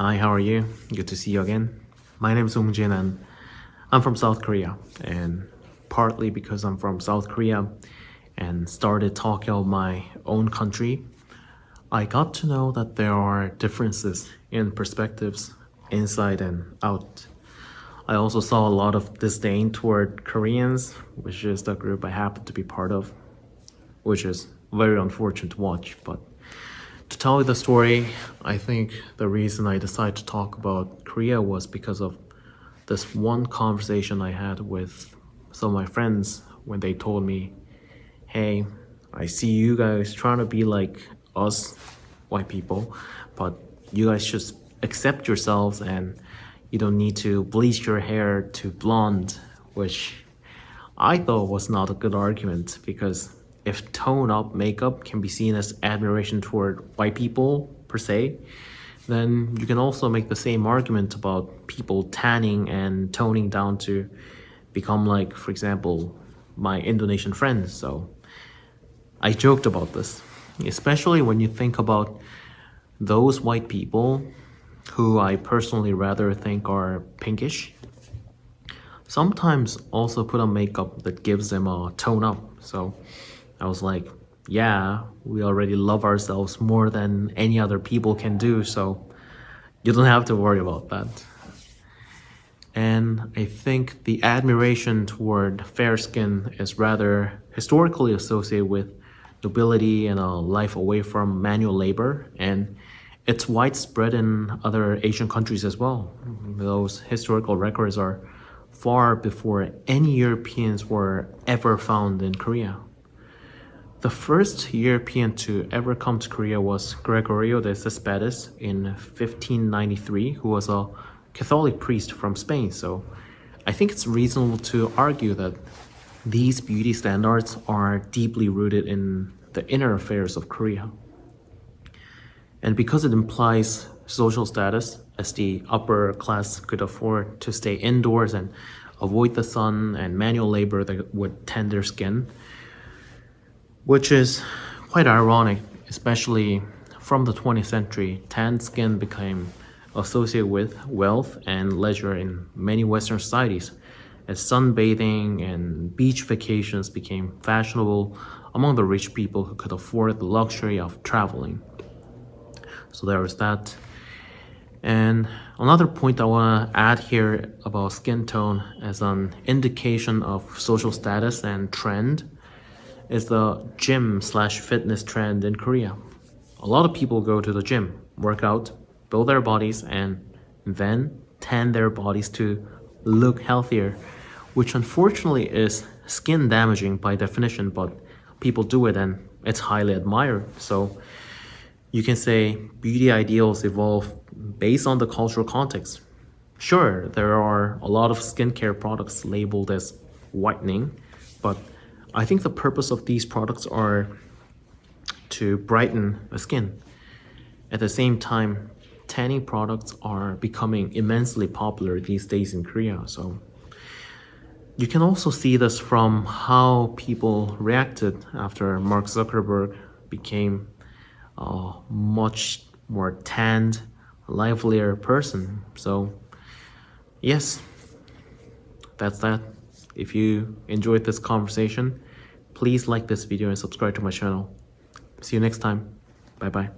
Hi, how are you? Good to see you again. My name is Jin and I'm from South Korea. And partly because I'm from South Korea and started talking about my own country, I got to know that there are differences in perspectives inside and out. I also saw a lot of disdain toward Koreans, which is the group I happen to be part of, which is very unfortunate to watch. But to tell you the story, I think the reason I decided to talk about Korea was because of this one conversation I had with some of my friends when they told me, hey, I see you guys trying to be like us white people, but you guys just accept yourselves and you don't need to bleach your hair to blonde, which I thought was not a good argument because if tone up makeup can be seen as admiration toward white people per se, then you can also make the same argument about people tanning and toning down to become like, for example, my Indonesian friends. So I joked about this, especially when you think about those white people who I personally rather think are pinkish, sometimes also put on makeup that gives them a tone up. So I was like, yeah, we already love ourselves more than any other people can do, so you don't have to worry about that. And I think the admiration toward fair skin is rather historically associated with nobility and a life away from manual labor, and it's widespread in other Asian countries as well. Those historical records are far before any Europeans were ever found in Korea. The first European to ever come to Korea was Gregorio de Cespedes in 1593, who was a Catholic priest from Spain. So I think it's reasonable to argue that these beauty standards are deeply rooted in the inner affairs of Korea. And because it implies social status, as the upper class could afford to stay indoors and avoid the sun and manual labor that would tan their skin, which is quite ironic, especially from the 20th century, tanned skin became associated with wealth and leisure in many Western societies, as sunbathing and beach vacations became fashionable among the rich people who could afford the luxury of traveling. So there was that. And another point I want to add here about skin tone as an indication of social status and trend is the gym/fitness trend in Korea. A lot of people go to the gym, work out, build their bodies, and then tan their bodies to look healthier, which unfortunately is skin damaging by definition, but people do it and it's highly admired. So you can say beauty ideals evolve based on the cultural context. Sure, there are a lot of skincare products labeled as whitening, but I think the purpose of these products are to brighten the skin. At the same time, tanning products are becoming immensely popular these days in Korea. So you can also see this from how people reacted after Mark Zuckerberg became a much more tanned, livelier person. So yes, that's that. If you enjoyed this conversation, please like this video and subscribe to my channel. See you next time. Bye bye.